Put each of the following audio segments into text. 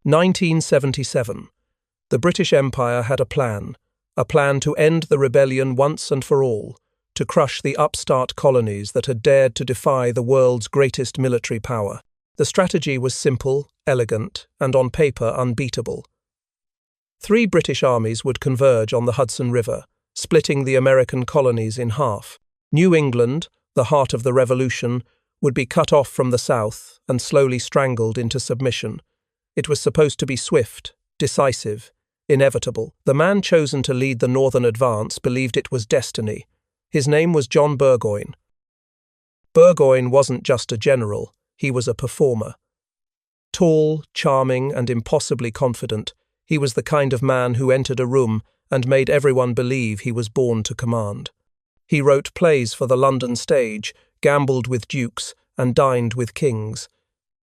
1977. The British Empire had a plan to end the rebellion once and for all, to crush the upstart colonies that had dared to defy the world's greatest military power. The strategy was simple, elegant, and on paper unbeatable. 3 British armies would converge on the Hudson River, splitting the American colonies in half. New England, the heart of the revolution, would be cut off from the south and slowly strangled into submission. It was supposed to be swift, decisive, inevitable. The man chosen to lead the northern advance believed it was destiny. His name was John Burgoyne. Burgoyne wasn't just a general, he was a performer. Tall, charming, and impossibly confident, he was the kind of man who entered a room and made everyone believe he was born to command. He wrote plays for the London stage, gambled with dukes, and dined with kings.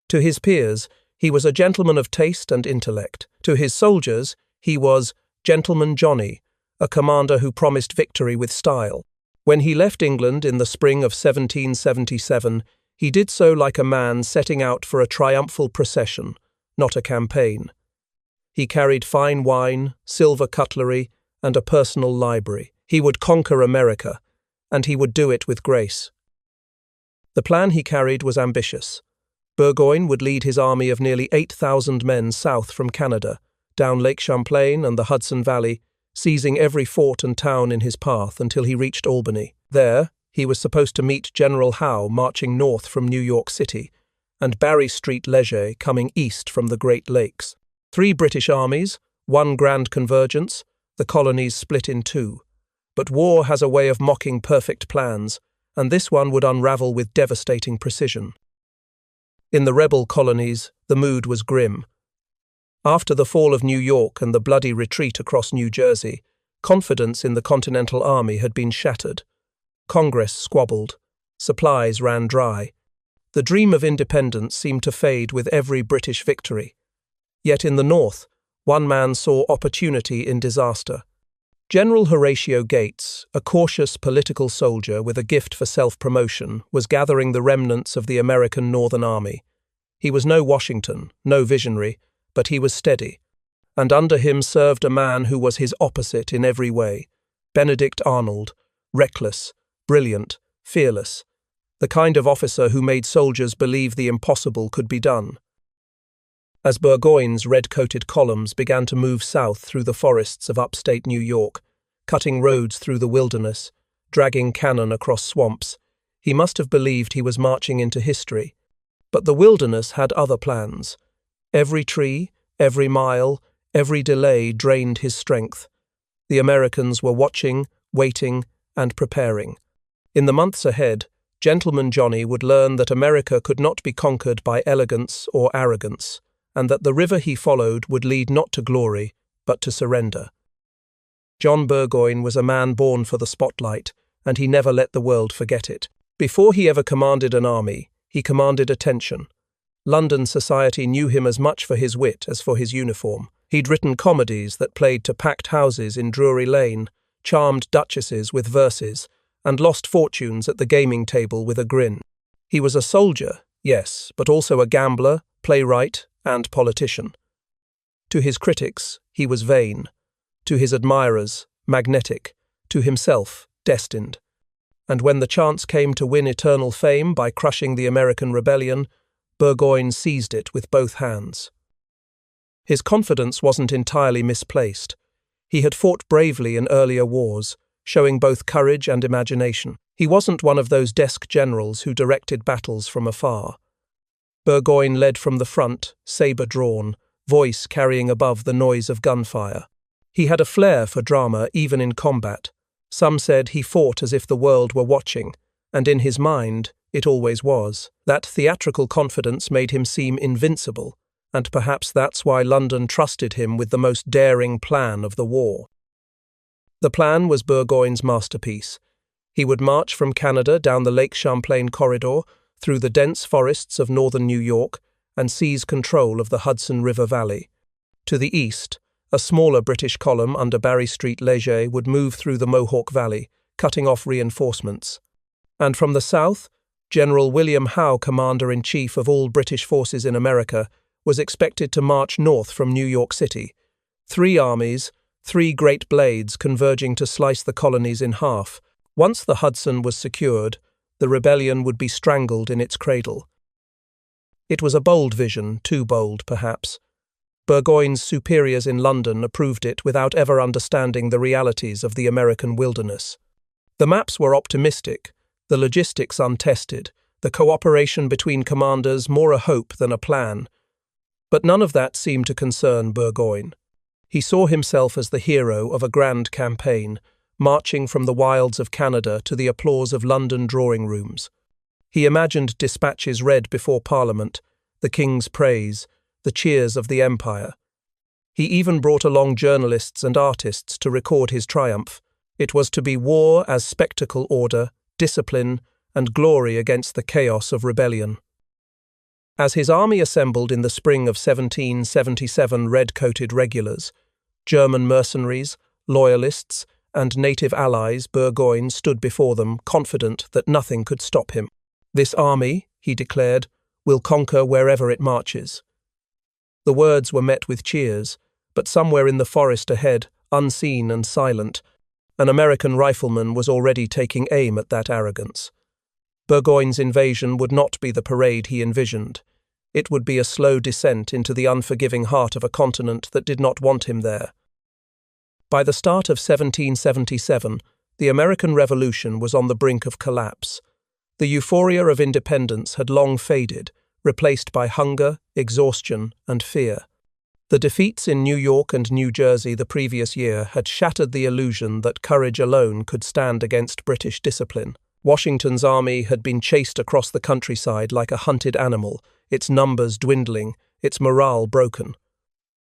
To his peers, he was a gentleman of taste and intellect. To his soldiers, he was Gentleman Johnny, a commander who promised victory with style. When he left England in the spring of 1777, he did so like a man setting out for a triumphal procession, not a campaign. He carried fine wine, silver cutlery, and a personal library. He would conquer America, and he would do it with grace. The plan he carried was ambitious. Burgoyne would lead his army of nearly 8,000 men south from Canada, down Lake Champlain and the Hudson Valley, seizing every fort and town in his path until he reached Albany. There, he was supposed to meet General Howe marching north from New York City, and Barry Street Leger coming east from the Great Lakes. 3 British armies, 1 grand convergence, the colonies split in 2. But war has a way of mocking perfect plans, and this one would unravel with devastating precision. In the rebel colonies, the mood was grim. After the fall of New York and the bloody retreat across New Jersey, confidence in the Continental Army had been shattered. Congress squabbled. Supplies ran dry. The dream of independence seemed to fade with every British victory. Yet in the north, one man saw opportunity in disaster. General Horatio Gates, a cautious political soldier with a gift for self-promotion, was gathering the remnants of the American Northern Army. He was no Washington, no visionary, but he was steady. And under him served a man who was his opposite in every way, Benedict Arnold, reckless, brilliant, fearless, the kind of officer who made soldiers believe the impossible could be done. As Burgoyne's red-coated columns began to move south through the forests of upstate New York, cutting roads through the wilderness, dragging cannon across swamps, he must have believed he was marching into history. But the wilderness had other plans. Every tree, every mile, every delay drained his strength. The Americans were watching, waiting, and preparing. In the months ahead, Gentleman Johnny would learn that America could not be conquered by elegance or arrogance, and that the river he followed would lead not to glory, but to surrender. John Burgoyne was a man born for the spotlight, and he never let the world forget it. Before he ever commanded an army, he commanded attention. London society knew him as much for his wit as for his uniform. He'd written comedies that played to packed houses in Drury Lane, charmed duchesses with verses, and lost fortunes at the gaming table with a grin. He was a soldier, yes, but also a gambler, playwright, and politician. To his critics, he was vain. To his admirers, magnetic. To himself, destined. And when the chance came to win eternal fame by crushing the American rebellion, Burgoyne seized it with both hands. His confidence wasn't entirely misplaced. He had fought bravely in earlier wars, showing both courage and imagination. He wasn't one of those desk generals who directed battles from afar. Burgoyne led from the front, sabre drawn, voice carrying above the noise of gunfire. He had a flair for drama even in combat. Some said he fought as if the world were watching, and in his mind, it always was. That theatrical confidence made him seem invincible, and perhaps that's why London trusted him with the most daring plan of the war. The plan was Burgoyne's masterpiece. He would march from Canada down the Lake Champlain corridor, through the dense forests of northern New York, and seize control of the Hudson River Valley. To the east, a smaller British column under Barry Street Leger would move through the Mohawk Valley, cutting off reinforcements. And from the south, General William Howe, commander-in-chief of all British forces in America, was expected to march north from New York City. 3 armies, 3 great blades converging to slice the colonies in half. Once the Hudson was secured, the rebellion would be strangled in its cradle. It was a bold vision, too bold, perhaps. Burgoyne's superiors in London approved it without ever understanding the realities of the American wilderness. The maps were optimistic, the logistics untested, the cooperation between commanders more a hope than a plan. But none of that seemed to concern Burgoyne. He saw himself as the hero of a grand campaign, marching from the wilds of Canada to the applause of London drawing rooms. He imagined dispatches read before Parliament, the King's praise, the cheers of the Empire. He even brought along journalists and artists to record his triumph. It was to be war as spectacle, order, discipline, and glory against the chaos of rebellion. As his army assembled in the spring of 1777, red-coated regulars, German mercenaries, loyalists, and native allies, Burgoyne stood before them, confident that nothing could stop him. "This army," he declared, "will conquer wherever it marches." The words were met with cheers, but somewhere in the forest ahead, unseen and silent, an American rifleman was already taking aim at that arrogance. Burgoyne's invasion would not be the parade he envisioned. It would be a slow descent into the unforgiving heart of a continent that did not want him there. By the start of 1777, the American Revolution was on the brink of collapse. The euphoria of independence had long faded, replaced by hunger, exhaustion, and fear. The defeats in New York and New Jersey the previous year had shattered the illusion that courage alone could stand against British discipline. Washington's army had been chased across the countryside like a hunted animal, its numbers dwindling, its morale broken.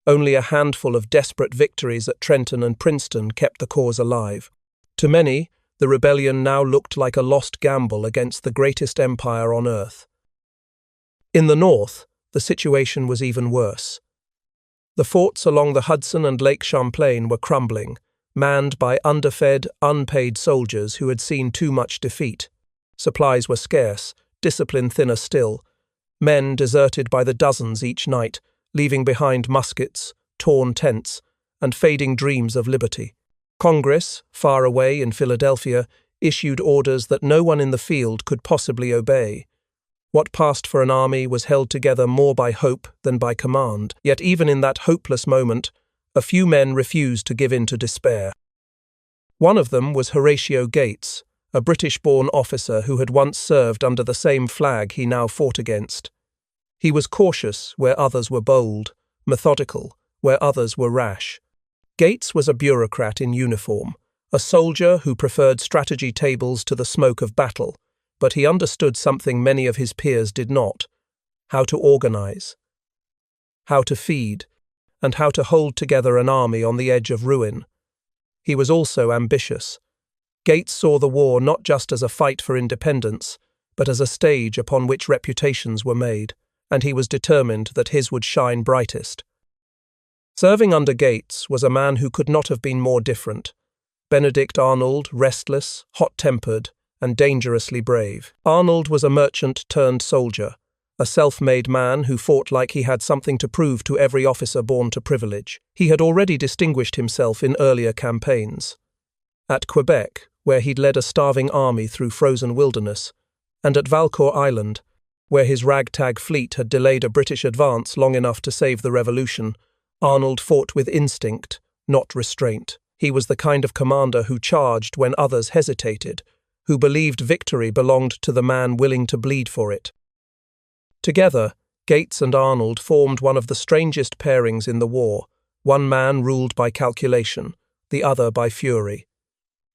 Only a handful of desperate victories at Trenton and Princeton kept the cause alive. To many, the rebellion now looked like a lost gamble against the greatest empire on earth. In the north, the situation was even worse. The forts along the Hudson and Lake Champlain were crumbling, manned by underfed, unpaid soldiers who had seen too much defeat. Supplies were scarce, discipline thinner still. Men deserted by the dozens each night, leaving behind muskets, torn tents, and fading dreams of liberty. Congress, far away in Philadelphia, issued orders that no one in the field could possibly obey. What passed for an army was held together more by hope than by command. Yet even in that hopeless moment, a few men refused to give in to despair. One of them was Horatio Gates, a British-born officer who had once served under the same flag he now fought against. He was cautious where others were bold, methodical where others were rash. Gates was a bureaucrat in uniform, a soldier who preferred strategy tables to the smoke of battle, but he understood something many of his peers did not: how to organize, how to feed, and how to hold together an army on the edge of ruin. He was also ambitious. Gates saw the war not just as a fight for independence, but as a stage upon which reputations were made, and he was determined that his would shine brightest. Serving under Gates was a man who could not have been more different: Benedict Arnold, restless, hot-tempered, and dangerously brave. Arnold was a merchant turned soldier, a self-made man who fought like he had something to prove to every officer born to privilege. He had already distinguished himself in earlier campaigns. At Quebec, where he'd led a starving army through frozen wilderness, and at Valcour Island, where his ragtag fleet had delayed a British advance long enough to save the Revolution, Arnold fought with instinct, not restraint. He was the kind of commander who charged when others hesitated, who believed victory belonged to the man willing to bleed for it. Together, Gates and Arnold formed one of the strangest pairings in the war. One man ruled by calculation, the other by fury.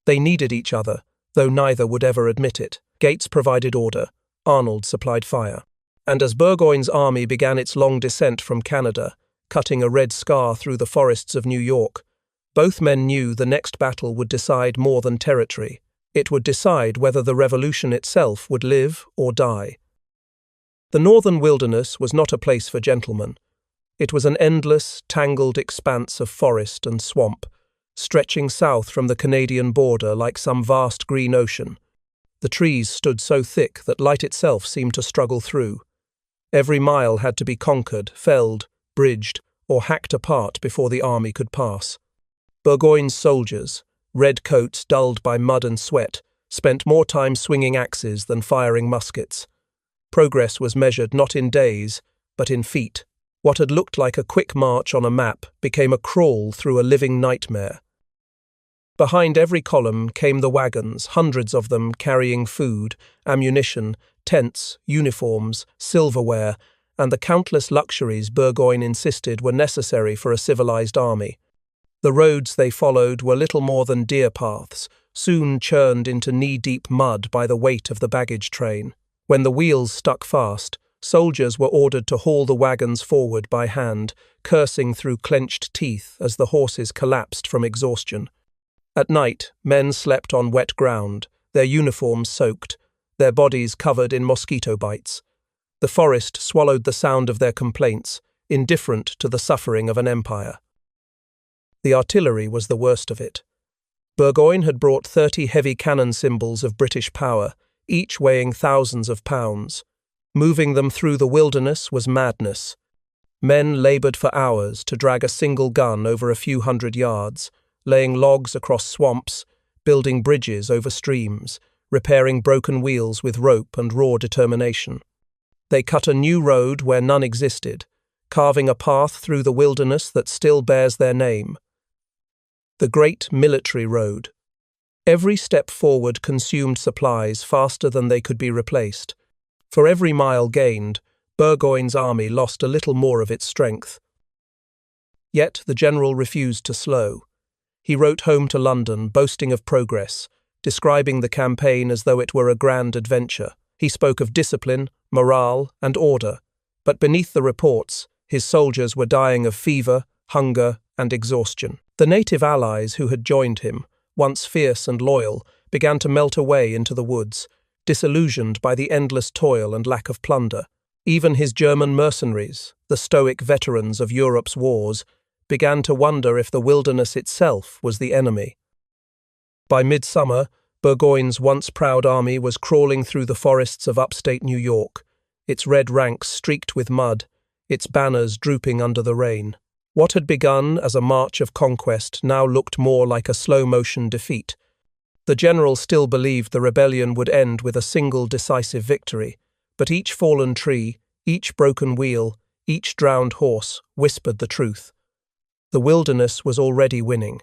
They needed each other, though neither would ever admit it. Gates provided order, Arnold supplied fire. And as Burgoyne's army began its long descent from Canada, cutting a red scar through the forests of New York, both men knew the next battle would decide more than territory. It would decide whether the revolution itself would live or die. The northern wilderness was not a place for gentlemen. It was an endless, tangled expanse of forest and swamp, stretching south from the Canadian border like some vast green ocean. The trees stood so thick that light itself seemed to struggle through. Every mile had to be conquered, felled, bridged, or hacked apart before the army could pass. Burgoyne's soldiers, red coats dulled by mud and sweat, spent more time swinging axes than firing muskets. Progress was measured not in days, but in feet. What had looked like a quick march on a map became a crawl through a living nightmare. Behind every column came the wagons, hundreds of them carrying food, ammunition, tents, uniforms, silverware, and the countless luxuries Burgoyne insisted were necessary for a civilized army. The roads they followed were little more than deer paths, soon churned into knee-deep mud by the weight of the baggage train. When the wheels stuck fast, soldiers were ordered to haul the wagons forward by hand, cursing through clenched teeth as the horses collapsed from exhaustion. At night, men slept on wet ground, their uniforms soaked, their bodies covered in mosquito bites. The forest swallowed the sound of their complaints, indifferent to the suffering of an empire. The artillery was the worst of it. Burgoyne had brought 30 heavy cannon symbols of British power, each weighing thousands of pounds. Moving them through the wilderness was madness. Men laboured for hours to drag a single gun over a few hundred yards, laying logs across swamps, building bridges over streams, repairing broken wheels with rope and raw determination. They cut a new road where none existed, carving a path through the wilderness that still bears their name. The Great Military Road. Every step forward consumed supplies faster than they could be replaced. For every mile gained, Burgoyne's army lost a little more of its strength. Yet the general refused to slow. He wrote home to London, boasting of progress, describing the campaign as though it were a grand adventure. He spoke of discipline, morale, and order, but beneath the reports, his soldiers were dying of fever, hunger, and exhaustion. The native allies who had joined him, once fierce and loyal, began to melt away into the woods, disillusioned by the endless toil and lack of plunder. Even his German mercenaries, the stoic veterans of Europe's wars, began to wonder if the wilderness itself was the enemy. By midsummer, Burgoyne's once proud army was crawling through the forests of upstate New York, its red ranks streaked with mud, its banners drooping under the rain. What had begun as a march of conquest now looked more like a slow-motion defeat. The general still believed the rebellion would end with a single decisive victory, but each fallen tree, each broken wheel, each drowned horse whispered the truth. The wilderness was already winning.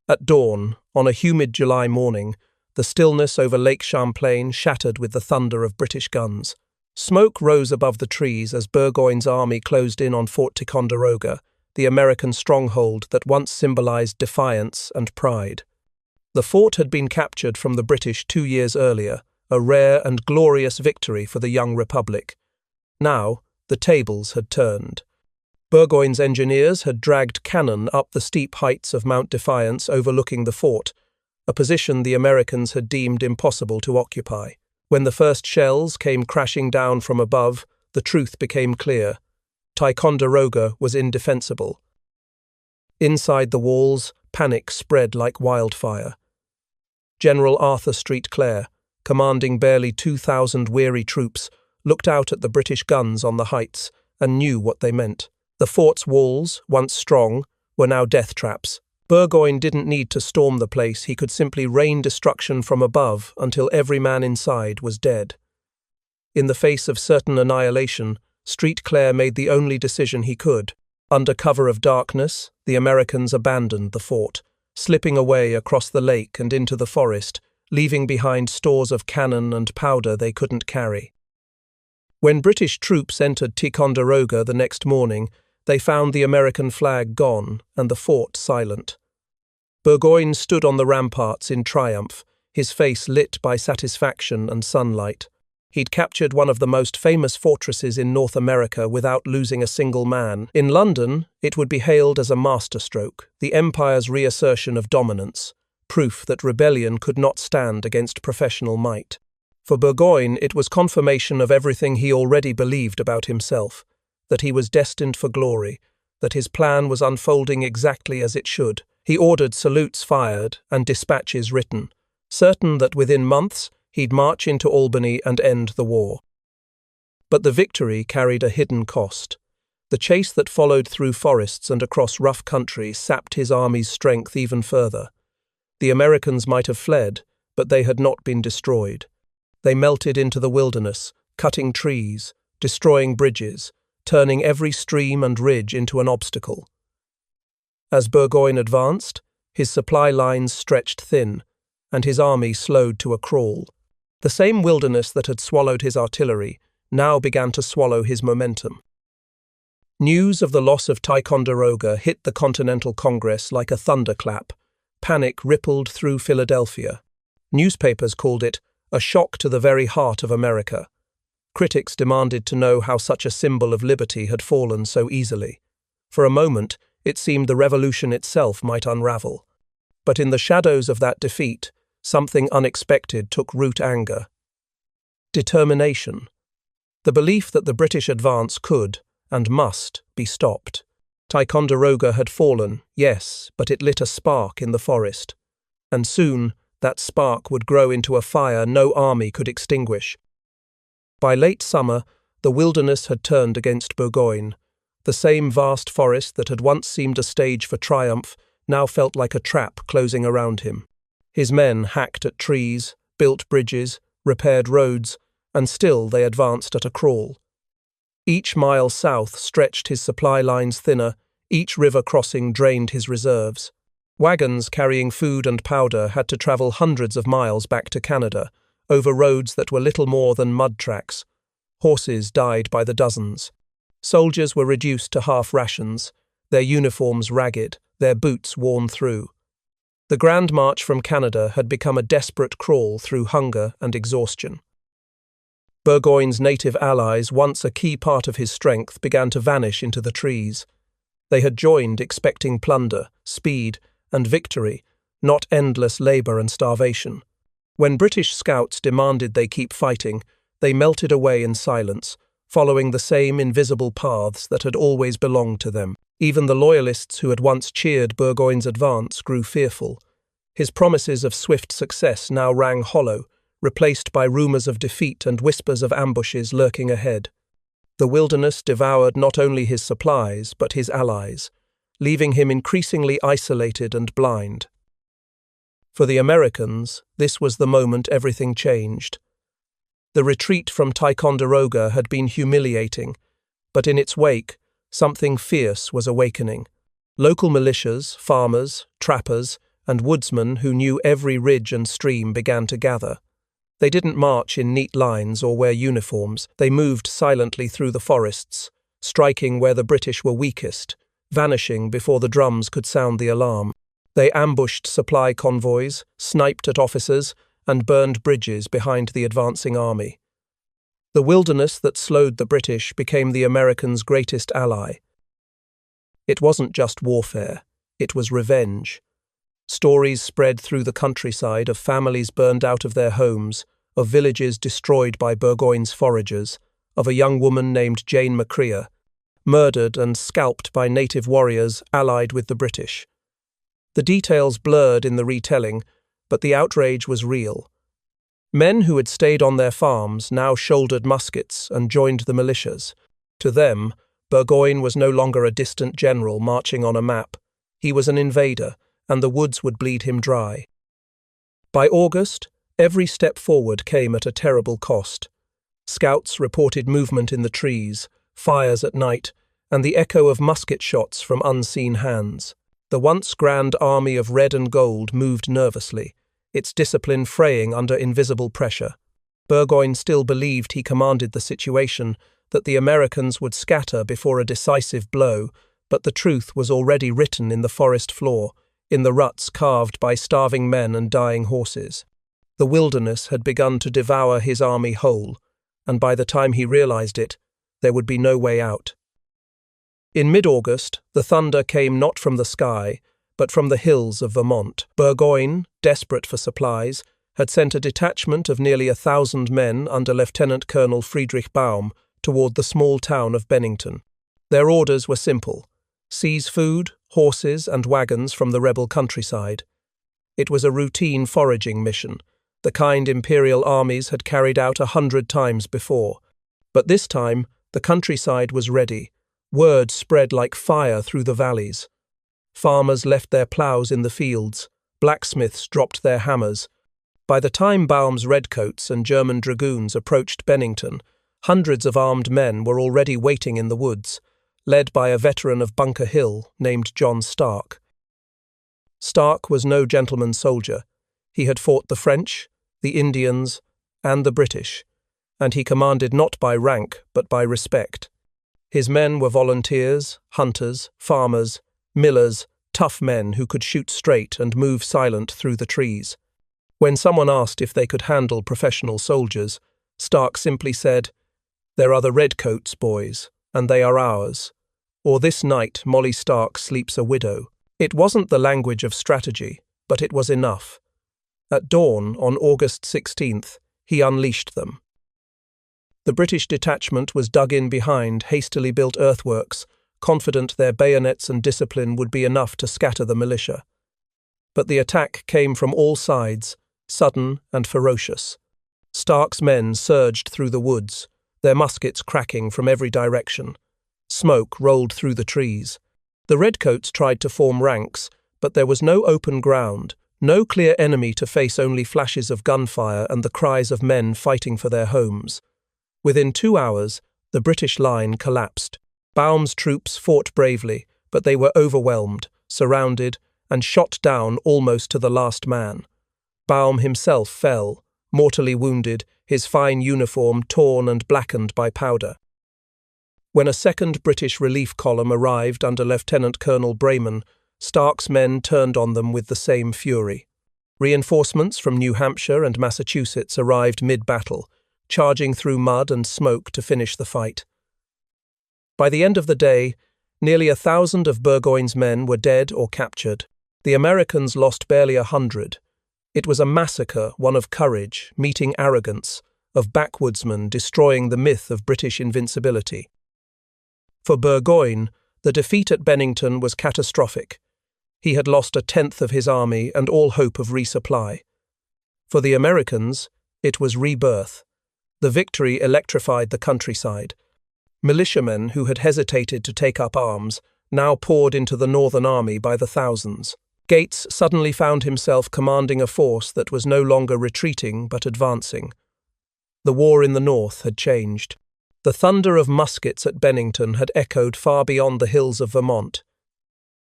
At dawn, on a humid July morning, the stillness over Lake Champlain shattered with the thunder of British guns. Smoke rose above the trees as Burgoyne's army closed in on Fort Ticonderoga, the American stronghold that once symbolized defiance and pride. The fort had been captured from the British 2 years earlier, a rare and glorious victory for the young republic. Now, the tables had turned. Burgoyne's engineers had dragged cannon up the steep heights of Mount Defiance overlooking the fort, a position the Americans had deemed impossible to occupy. When the first shells came crashing down from above, the truth became clear. Ticonderoga was indefensible. Inside the walls, panic spread like wildfire. General Arthur St. Clair, commanding barely 2,000 weary troops, looked out at the British guns on the heights and knew what they meant. The fort's walls, once strong, were now death traps. Burgoyne didn't need to storm the place, he could simply rain destruction from above until every man inside was dead. In the face of certain annihilation, St. Clair made the only decision he could. Under cover of darkness, the Americans abandoned the fort, slipping away across the lake and into the forest, leaving behind stores of cannon and powder they couldn't carry. When British troops entered Ticonderoga the next morning, they found the American flag gone and the fort silent. Burgoyne stood on the ramparts in triumph, his face lit by satisfaction and sunlight. He'd captured one of the most famous fortresses in North America without losing a single man. In London, it would be hailed as a masterstroke, the empire's reassertion of dominance, proof that rebellion could not stand against professional might. For Burgoyne, it was confirmation of everything he already believed about himself, that he was destined for glory, that his plan was unfolding exactly as it should. He ordered salutes fired and dispatches written, certain that within months he'd march into Albany and end the war. But the victory carried a hidden cost. The chase that followed through forests and across rough country sapped his army's strength even further. The Americans might have fled, but they had not been destroyed. They melted into the wilderness, cutting trees, destroying bridges, turning every stream and ridge into an obstacle. As Burgoyne advanced, his supply lines stretched thin, and his army slowed to a crawl. The same wilderness that had swallowed his artillery now began to swallow his momentum. News of the loss of Ticonderoga hit the Continental Congress like a thunderclap. Panic rippled through Philadelphia. Newspapers called it a shock to the very heart of America. Critics demanded to know how such a symbol of liberty had fallen so easily. For a moment, it seemed the revolution itself might unravel. But in the shadows of that defeat, something unexpected took root: anger. Determination. The belief that the British advance could, and must, be stopped. Ticonderoga had fallen, yes, but it lit a spark in the forest. And soon, that spark would grow into a fire no army could extinguish. By late summer, the wilderness had turned against Burgoyne. The same vast forest that had once seemed a stage for triumph now felt like a trap closing around him. His men hacked at trees, built bridges, repaired roads, and still they advanced at a crawl. Each mile south stretched his supply lines thinner, each river crossing drained his reserves. Wagons carrying food and powder had to travel hundreds of miles back to Canada, over roads that were little more than mud tracks. Horses died by the dozens. Soldiers were reduced to half rations, their uniforms ragged, their boots worn through. The Grand March from Canada had become a desperate crawl through hunger and exhaustion. Burgoyne's native allies, once a key part of his strength, began to vanish into the trees. They had joined expecting plunder, speed, and victory, not endless labour and starvation. When British scouts demanded they keep fighting, they melted away in silence, following the same invisible paths that had always belonged to them. Even the loyalists who had once cheered Burgoyne's advance grew fearful. His promises of swift success now rang hollow, replaced by rumours of defeat and whispers of ambushes lurking ahead. The wilderness devoured not only his supplies, but his allies, leaving him increasingly isolated and blind. For the Americans, this was the moment everything changed. The retreat from Ticonderoga had been humiliating, but in its wake, something fierce was awakening. Local militias, farmers, trappers, and woodsmen who knew every ridge and stream began to gather. They didn't march in neat lines or wear uniforms. They moved silently through the forests, striking where the British were weakest, vanishing before the drums could sound the alarm. They ambushed supply convoys, sniped at officers, and burned bridges behind the advancing army. The wilderness that slowed the British became the Americans' greatest ally. It wasn't just warfare, it was revenge. Stories spread through the countryside of families burned out of their homes, of villages destroyed by Burgoyne's foragers, of a young woman named Jane McCrea, murdered and scalped by native warriors allied with the British. The details blurred in the retelling, but the outrage was real. Men who had stayed on their farms now shouldered muskets and joined the militias. To them, Burgoyne was no longer a distant general marching on a map. He was an invader, and the woods would bleed him dry. By August, every step forward came at a terrible cost. Scouts reported movement in the trees, fires at night, and the echo of musket shots from unseen hands. The once grand army of red and gold moved nervously, its discipline fraying under invisible pressure. Burgoyne still believed he commanded the situation, that the Americans would scatter before a decisive blow, but the truth was already written in the forest floor, in the ruts carved by starving men and dying horses. The wilderness had begun to devour his army whole, and by the time he realized it, there would be no way out. In mid-August, the thunder came not from the sky, but from the hills of Vermont. Burgoyne, desperate for supplies, had sent a detachment of nearly 1,000 men under Lieutenant Colonel Friedrich Baum toward the small town of Bennington. Their orders were simple: seize food, horses, and wagons from the rebel countryside. It was a routine foraging mission, the kind imperial armies had carried out 100 times before. But this time, the countryside was ready. Word spread like fire through the valleys. Farmers left their ploughs in the fields. Blacksmiths dropped their hammers. By the time Baum's redcoats and German dragoons approached Bennington, hundreds of armed men were already waiting in the woods, led by a veteran of Bunker Hill named John Stark. Stark was no gentleman soldier. He had fought the French, the Indians, and the British, and he commanded not by rank but by respect. His men were volunteers, hunters, farmers, millers, tough men who could shoot straight and move silent through the trees. When someone asked if they could handle professional soldiers, Stark simply said, "There are the redcoats, boys, and they are ours. Or this night Molly Stark sleeps a widow." It wasn't the language of strategy, but it was enough. At dawn on August 16th, he unleashed them. The British detachment was dug in behind hastily built earthworks, confident their bayonets and discipline would be enough to scatter the militia. But the attack came from all sides, sudden and ferocious. Stark's men surged through the woods, their muskets cracking from every direction. Smoke rolled through the trees. The redcoats tried to form ranks, but there was no open ground, no clear enemy to face, only flashes of gunfire and the cries of men fighting for their homes. Within 2 hours, the British line collapsed. Baum's troops fought bravely, but they were overwhelmed, surrounded, and shot down almost to the last man. Baum himself fell, mortally wounded, his fine uniform torn and blackened by powder. When a second British relief column arrived under Lieutenant Colonel Breyman, Stark's men turned on them with the same fury. Reinforcements from New Hampshire and Massachusetts arrived mid-battle, charging through mud and smoke to finish the fight. By the end of the day, nearly 1,000 of Burgoyne's men were dead or captured. The Americans lost barely 100. It was a massacre, one of courage meeting arrogance, of backwoodsmen destroying the myth of British invincibility. For Burgoyne, the defeat at Bennington was catastrophic. He had lost 1/10 of his army and all hope of resupply. For the Americans, it was rebirth. The victory electrified the countryside. Militiamen who had hesitated to take up arms now poured into the Northern Army by the thousands. Gates suddenly found himself commanding a force that was no longer retreating but advancing. The war in the North had changed. The thunder of muskets at Bennington had echoed far beyond the hills of Vermont.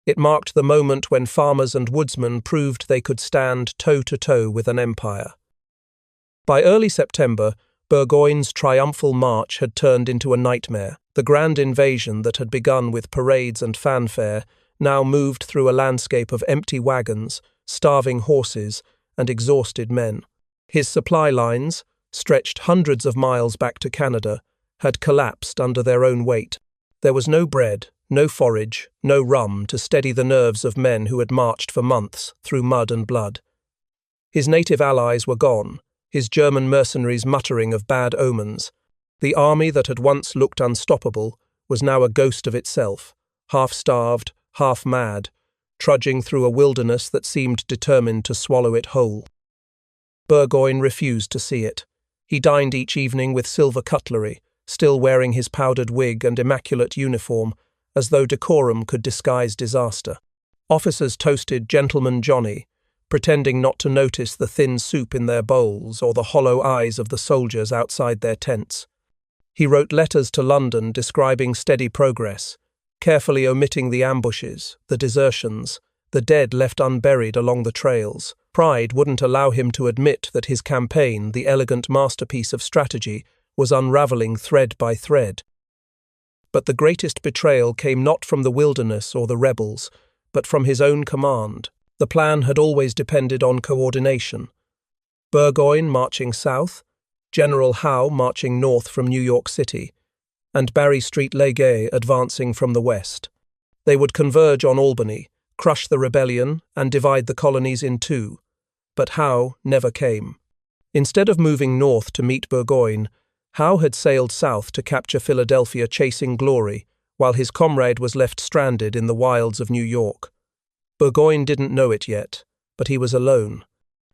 It marked the moment when farmers and woodsmen proved they could stand toe-to-toe with an empire. By early September, Burgoyne's triumphal march had turned into a nightmare. The grand invasion that had begun with parades and fanfare now moved through a landscape of empty wagons, starving horses, and exhausted men. His supply lines, stretched hundreds of miles back to Canada, had collapsed under their own weight. There was no bread, no forage, no rum to steady the nerves of men who had marched for months through mud and blood. His native allies were gone, his German mercenaries muttering of bad omens. The army that had once looked unstoppable was now a ghost of itself, half-starved, half-mad, trudging through a wilderness that seemed determined to swallow it whole. Burgoyne refused to see it. He dined each evening with silver cutlery, still wearing his powdered wig and immaculate uniform, as though decorum could disguise disaster. Officers toasted Gentleman Johnny, pretending not to notice the thin soup in their bowls or the hollow eyes of the soldiers outside their tents. He wrote letters to London describing steady progress, carefully omitting the ambushes, the desertions, the dead left unburied along the trails. Pride wouldn't allow him to admit that his campaign, the elegant masterpiece of strategy, was unravelling thread by thread. But the greatest betrayal came not from the wilderness or the rebels, but from his own command. The plan had always depended on coordination. Burgoyne marching south, General Howe marching north from New York City, and Barry Street Leguay advancing from the west. They would converge on Albany, crush the rebellion, and divide the colonies in two. But Howe never came. Instead of moving north to meet Burgoyne, Howe had sailed south to capture Philadelphia, chasing glory, while his comrade was left stranded in the wilds of New York. Burgoyne didn't know it yet, but he was alone.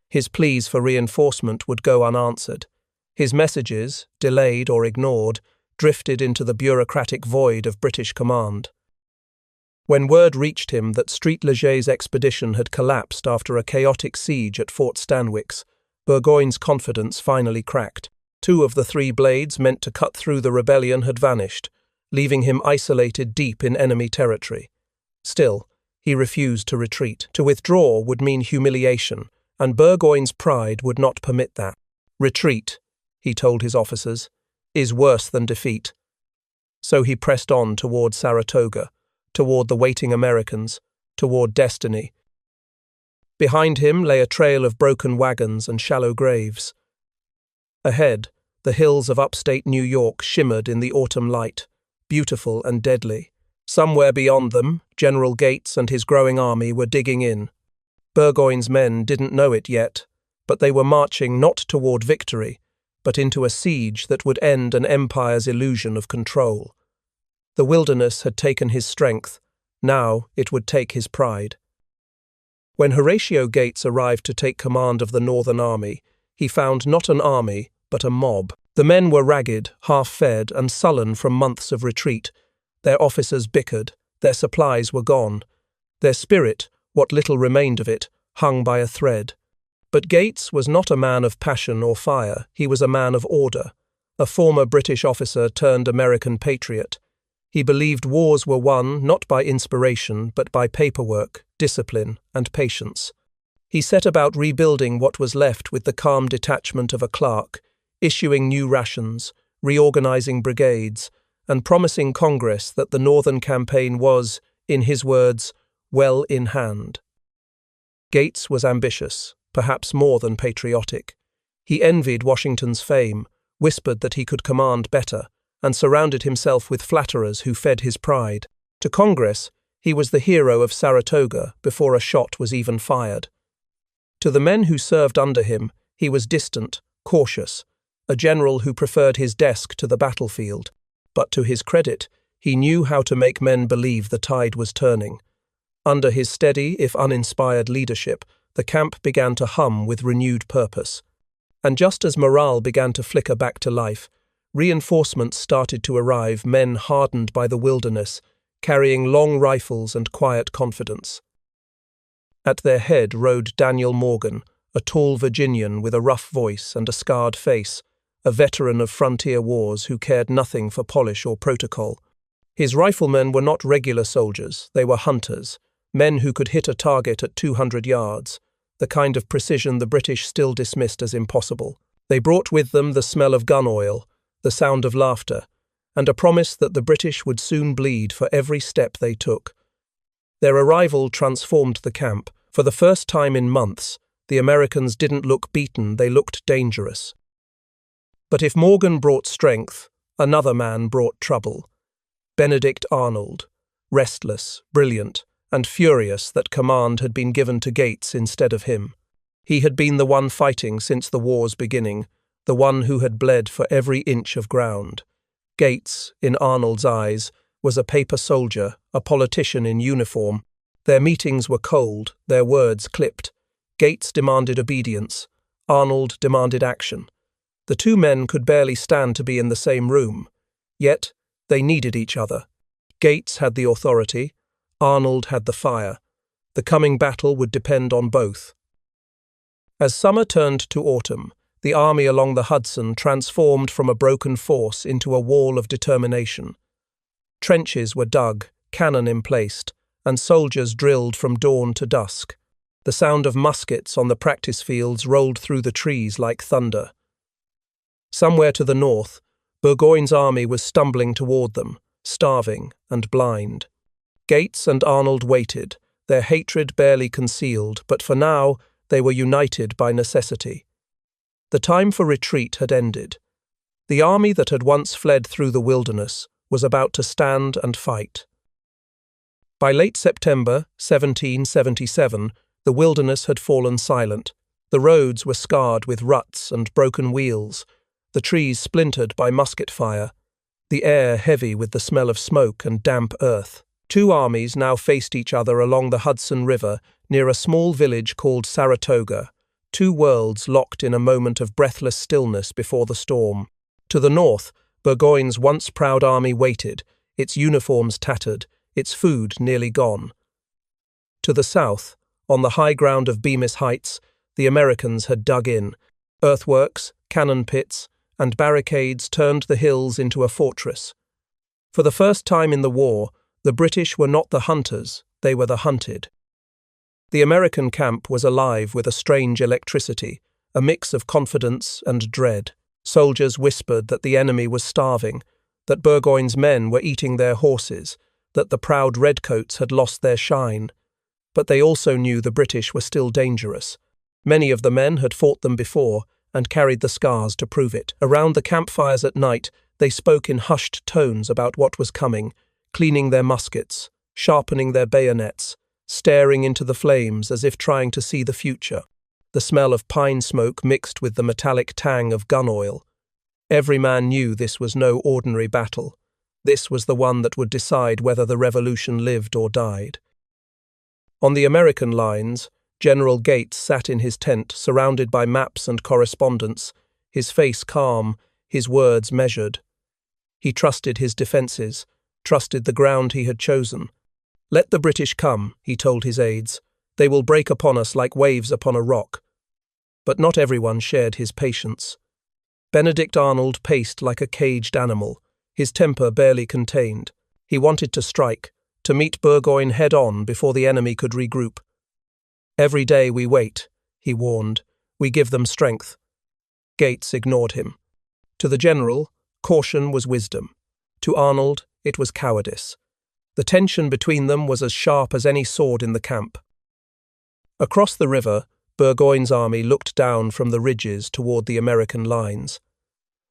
His pleas for reinforcement would go unanswered. His messages, delayed or ignored, drifted into the bureaucratic void of British command. When word reached him that Street Leger's expedition had collapsed after a chaotic siege at Fort Stanwix, Burgoyne's confidence finally cracked. 2 of the 3 blades meant to cut through the rebellion had vanished, leaving him isolated deep in enemy territory. Still, he refused to retreat. To withdraw would mean humiliation, and Burgoyne's pride would not permit that. Retreat, he told his officers, is worse than defeat. So he pressed on toward Saratoga, toward the waiting Americans, toward destiny. Behind him lay a trail of broken wagons and shallow graves. Ahead, the hills of upstate New York shimmered in the autumn light, beautiful and deadly. Somewhere beyond them, General Gates and his growing army were digging in. Burgoyne's men didn't know it yet, but they were marching not toward victory, but into a siege that would end an empire's illusion of control. The wilderness had taken his strength, now it would take his pride. When Horatio Gates arrived to take command of the Northern Army, he found not an army, but a mob. The men were ragged, half-fed, and sullen from months of retreat. Their officers bickered, their supplies were gone. Their spirit, what little remained of it, hung by a thread. But Gates was not a man of passion or fire, he was a man of order, a former British officer turned American patriot. He believed wars were won not by inspiration, but by paperwork, discipline, and patience. He set about rebuilding what was left with the calm detachment of a clerk, issuing new rations, reorganizing brigades, and promising Congress that the Northern campaign was, in his words, well in hand. Gates was ambitious, perhaps more than patriotic. He envied Washington's fame, whispered that he could command better, and surrounded himself with flatterers who fed his pride. To Congress, he was the hero of Saratoga before a shot was even fired. To the men who served under him, he was distant, cautious, a general who preferred his desk to the battlefield. But to his credit, he knew how to make men believe the tide was turning. Under his steady, if uninspired leadership, the camp began to hum with renewed purpose. And just as morale began to flicker back to life, reinforcements started to arrive, men hardened by the wilderness, carrying long rifles and quiet confidence. At their head rode Daniel Morgan, a tall Virginian with a rough voice and a scarred face, a veteran of frontier wars who cared nothing for polish or protocol. His riflemen were not regular soldiers, they were hunters, men who could hit a target at 200 yards, the kind of precision the British still dismissed as impossible. They brought with them the smell of gun oil, the sound of laughter, and a promise that the British would soon bleed for every step they took. Their arrival transformed the camp. For the first time in months, the Americans didn't look beaten, they looked dangerous. But if Morgan brought strength, another man brought trouble. Benedict Arnold, restless, brilliant, and furious that command had been given to Gates instead of him. He had been the one fighting since the war's beginning, the one who had bled for every inch of ground. Gates, in Arnold's eyes, was a paper soldier, a politician in uniform. Their meetings were cold, their words clipped. Gates demanded obedience. Arnold demanded action. The 2 men could barely stand to be in the same room. Yet, they needed each other. Gates had the authority. Arnold had the fire. The coming battle would depend on both. As summer turned to autumn, the army along the Hudson transformed from a broken force into a wall of determination. Trenches were dug, cannon emplaced, and soldiers drilled from dawn to dusk. The sound of muskets on the practice fields rolled through the trees like thunder. Somewhere to the north, Burgoyne's army was stumbling toward them, starving and blind. Gates and Arnold waited, their hatred barely concealed, but for now they were united by necessity. The time for retreat had ended. The army that had once fled through the wilderness was about to stand and fight. By late September 1777, the wilderness had fallen silent. The roads were scarred with ruts and broken wheels, the trees splintered by musket fire, the air heavy with the smell of smoke and damp earth. 2 armies now faced each other along the Hudson River near a small village called Saratoga, 2 worlds locked in a moment of breathless stillness before the storm. To the north, Burgoyne's once proud army waited, its uniforms tattered, its food nearly gone. To the south, on the high ground of Bemis Heights, the Americans had dug in. Earthworks, cannon pits, and barricades turned the hills into a fortress. For the first time in the war, the British were not the hunters, they were the hunted. The American camp was alive with a strange electricity, a mix of confidence and dread. Soldiers whispered that the enemy was starving, that Burgoyne's men were eating their horses, that the proud redcoats had lost their shine. But they also knew the British were still dangerous. Many of the men had fought them before and carried the scars to prove it. Around the campfires at night, they spoke in hushed tones about what was coming, cleaning their muskets, sharpening their bayonets, staring into the flames as if trying to see the future. The smell of pine smoke mixed with the metallic tang of gun oil. Every man knew this was no ordinary battle. This was the one that would decide whether the revolution lived or died. On the American lines, General Gates sat in his tent, surrounded by maps and correspondence, his face calm, his words measured. He trusted his defences, trusted the ground he had chosen. "Let the British come," he told his aides. "They will break upon us like waves upon a rock." But not everyone shared his patience. Benedict Arnold paced like a caged animal, his temper barely contained. He wanted to strike, to meet Burgoyne head-on before the enemy could regroup. "Every day we wait," he warned. "We give them strength." Gates ignored him. To the general, caution was wisdom. To Arnold, it was cowardice. The tension between them was as sharp as any sword in the camp. Across the river, Burgoyne's army looked down from the ridges toward the American lines.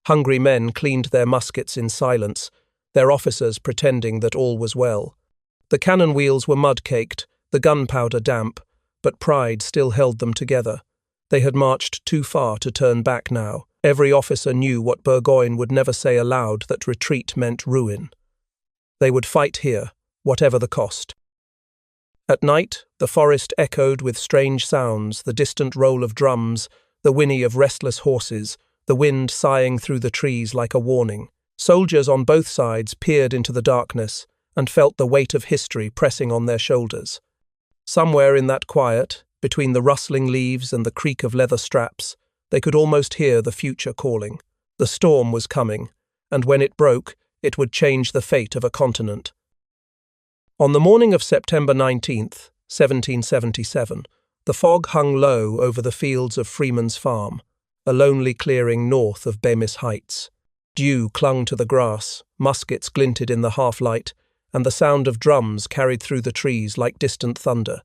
Hungry men cleaned their muskets in silence, their officers pretending that all was well. The cannon wheels were mud-caked, the gunpowder damp, but pride still held them together. They had marched too far to turn back now. Every officer knew what Burgoyne would never say aloud, that retreat meant ruin. They would fight here, whatever the cost. At night, the forest echoed with strange sounds, the distant roll of drums, the whinny of restless horses, the wind sighing through the trees like a warning. Soldiers on both sides peered into the darkness and felt the weight of history pressing on their shoulders. Somewhere in that quiet, between the rustling leaves and the creak of leather straps, they could almost hear the future calling. The storm was coming, and when it broke, it would change the fate of a continent. On the morning of September 19th, 1777, the fog hung low over the fields of Freeman's Farm, a lonely clearing north of Bemis Heights. Dew clung to the grass, muskets glinted in the half-light, and the sound of drums carried through the trees like distant thunder.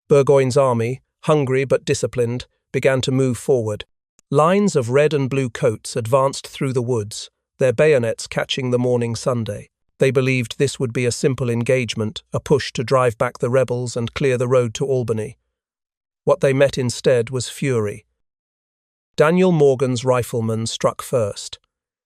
Burgoyne's army, hungry but disciplined, began to move forward. Lines of red and blue coats advanced through the woods, their bayonets catching the morning Sunday. They believed this would be a simple engagement, a push to drive back the rebels and clear the road to Albany. What they met instead was fury. Daniel Morgan's riflemen struck first.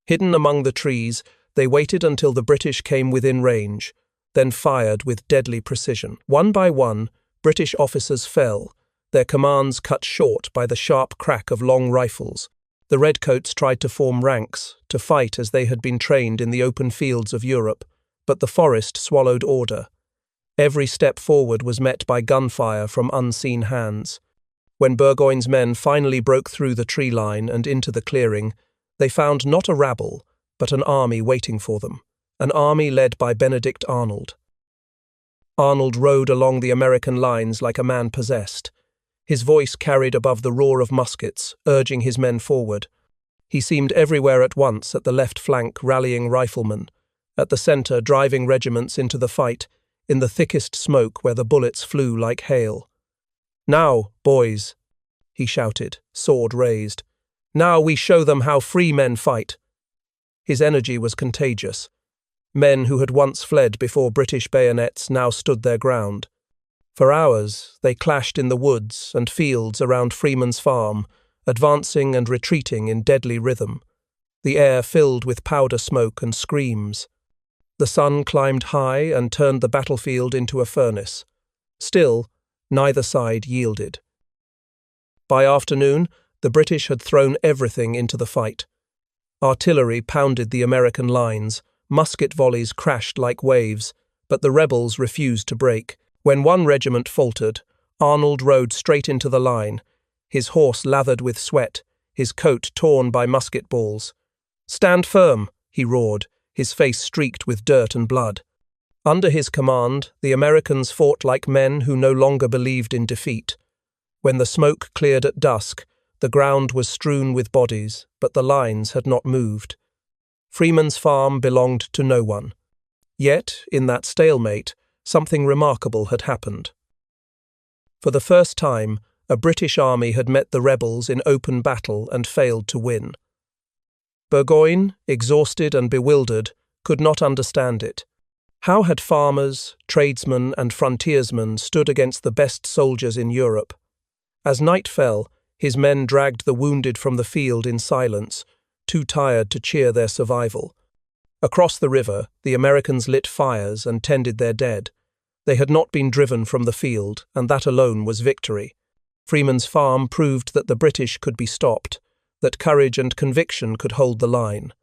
Hidden among the trees, they waited until the British came within range, then fired with deadly precision. One by one, British officers fell, their commands cut short by the sharp crack of long rifles. The redcoats tried to form ranks, to fight as they had been trained in the open fields of Europe, but the forest swallowed order. Every step forward was met by gunfire from unseen hands. When Burgoyne's men finally broke through the tree line and into the clearing, they found not a rabble, but an army waiting for them, an army led by Benedict Arnold. Arnold rode along the American lines like a man possessed. His voice carried above the roar of muskets, urging his men forward. He seemed everywhere at once, at the left flank rallying riflemen, at the centre driving regiments into the fight, in the thickest smoke where the bullets flew like hail. "Now, boys," he shouted, sword raised. "Now we show them how free men fight." His energy was contagious. Men who had once fled before British bayonets now stood their ground. For hours, they clashed in the woods and fields around Freeman's Farm, advancing and retreating in deadly rhythm, the air filled with powder smoke and screams. The sun climbed high and turned the battlefield into a furnace. Still, neither side yielded. By afternoon, the British had thrown everything into the fight. Artillery pounded the American lines, musket volleys crashed like waves, but the rebels refused to break. When one regiment faltered, Arnold rode straight into the line, his horse lathered with sweat, his coat torn by musket balls. "Stand firm," he roared, his face streaked with dirt and blood. Under his command, the Americans fought like men who no longer believed in defeat. When the smoke cleared at dusk, the ground was strewn with bodies, but the lines had not moved. Freeman's Farm belonged to no one. Yet, in that stalemate, something remarkable had happened. For the first time, a British army had met the rebels in open battle and failed to win. Burgoyne, exhausted and bewildered, could not understand it. How had farmers, tradesmen, and frontiersmen stood against the best soldiers in Europe? As night fell, his men dragged the wounded from the field in silence, too tired to cheer their survival. Across the river, the Americans lit fires and tended their dead. They had not been driven from the field, and that alone was victory. Freeman's Farm proved that the British could be stopped, that courage and conviction could hold the line.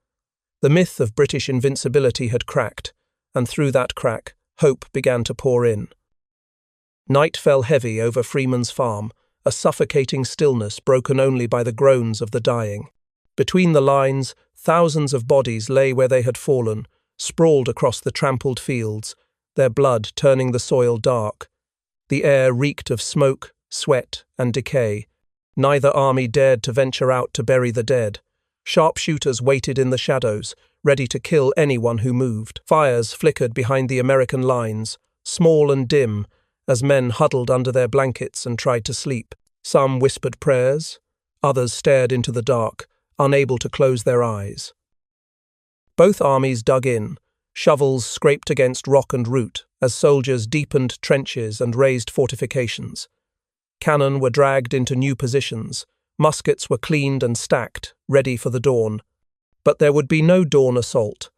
The myth of British invincibility had cracked, and through that crack, hope began to pour in. Night fell heavy over Freeman's Farm, a suffocating stillness broken only by the groans of the dying. Between the lines, thousands of bodies lay where they had fallen, sprawled across the trampled fields, their blood turning the soil dark. The air reeked of smoke, sweat, and decay. Neither army dared to venture out to bury the dead. Sharpshooters waited in the shadows, ready to kill anyone who moved. Fires flickered behind the American lines, small and dim, as men huddled under their blankets and tried to sleep. Some whispered prayers, others stared into the dark, unable to close their eyes. Both armies dug in, shovels scraped against rock and root as soldiers deepened trenches and raised fortifications. Cannon were dragged into new positions, muskets were cleaned and stacked, ready for the dawn. But there would be no dawn assault.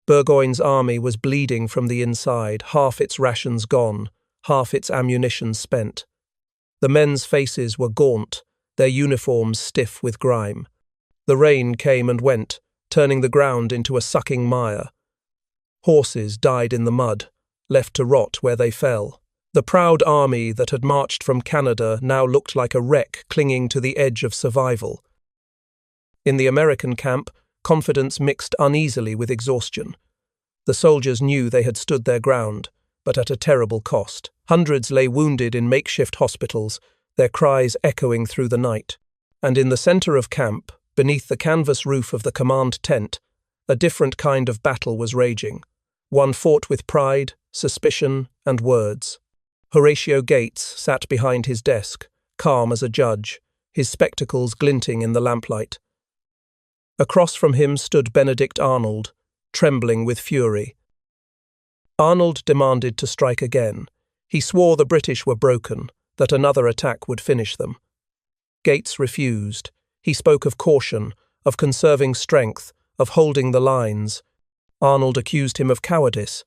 Burgoyne's army was bleeding from the inside, half its rations gone, half its ammunition spent. The men's faces were gaunt, their uniforms stiff with grime. The rain came and went, turning the ground into a sucking mire. Horses died in the mud, left to rot where they fell. The proud army that had marched from Canada now looked like a wreck clinging to the edge of survival. In the American camp, confidence mixed uneasily with exhaustion. The soldiers knew they had stood their ground, but at a terrible cost. Hundreds lay wounded in makeshift hospitals, their cries echoing through the night. And in the centre of camp, beneath the canvas roof of the command tent, a different kind of battle was raging. One fought with pride, suspicion, and words. Horatio Gates sat behind his desk, calm as a judge, his spectacles glinting in the lamplight. Across from him stood Benedict Arnold, trembling with fury. Arnold demanded to strike again. He swore the British were broken, that another attack would finish them. Gates refused. He spoke of caution, of conserving strength, of holding the lines. Arnold accused him of cowardice.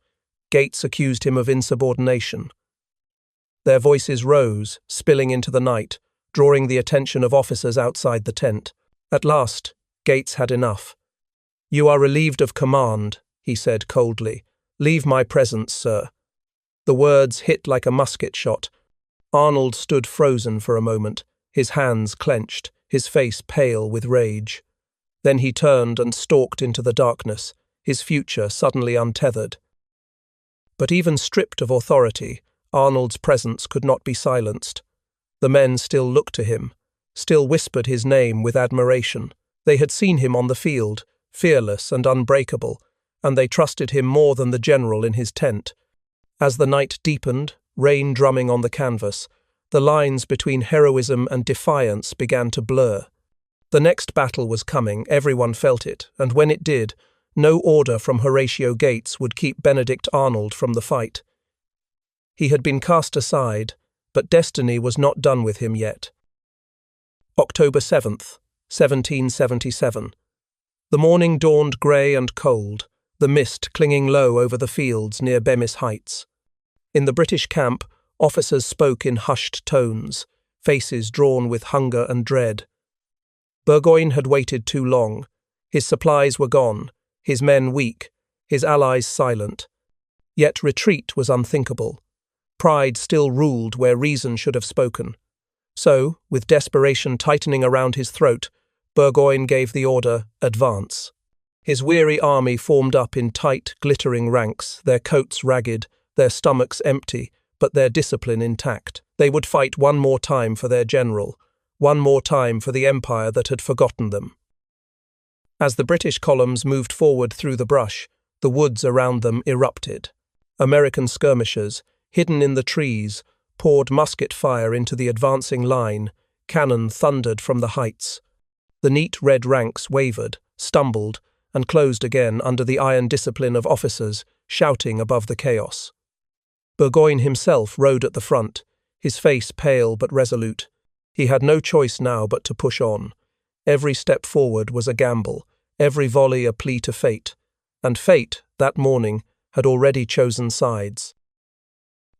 Gates accused him of insubordination. Their voices rose, spilling into the night, drawing the attention of officers outside the tent. At last, Gates had enough. "You are relieved of command," he said coldly. "Leave my presence, sir." The words hit like a musket shot. Arnold stood frozen for a moment, his hands clenched, his face pale with rage. Then he turned and stalked into the darkness, his future suddenly untethered. But even stripped of authority, Arnold's presence could not be silenced. The men still looked to him, still whispered his name with admiration. They had seen him on the field, fearless and unbreakable, and they trusted him more than the general in his tent. As the night deepened, rain drumming on the canvas, the lines between heroism and defiance began to blur. The next battle was coming, everyone felt it, and when it did, no order from Horatio Gates would keep Benedict Arnold from the fight. He had been cast aside, but destiny was not done with him yet. October 7th, 1777. The morning dawned grey and cold, the mist clinging low over the fields near Bemis Heights. In the British camp, officers spoke in hushed tones, faces drawn with hunger and dread. Burgoyne had waited too long. His supplies were gone, his men weak, his allies silent. Yet retreat was unthinkable. Pride still ruled where reason should have spoken. So, with desperation tightening around his throat, Burgoyne gave the order, advance. His weary army formed up in tight, glittering ranks, their coats ragged, their stomachs empty, but their discipline intact. They would fight one more time for their general, one more time for the empire that had forgotten them. As the British columns moved forward through the brush, the woods around them erupted. American skirmishers, hidden in the trees, poured musket fire into the advancing line. Cannon thundered from the heights. The neat red ranks wavered, stumbled, and closed again under the iron discipline of officers, shouting above the chaos. Burgoyne himself rode at the front, his face pale but resolute. He had no choice now but to push on. Every step forward was a gamble, every volley a plea to fate. And fate, that morning, had already chosen sides.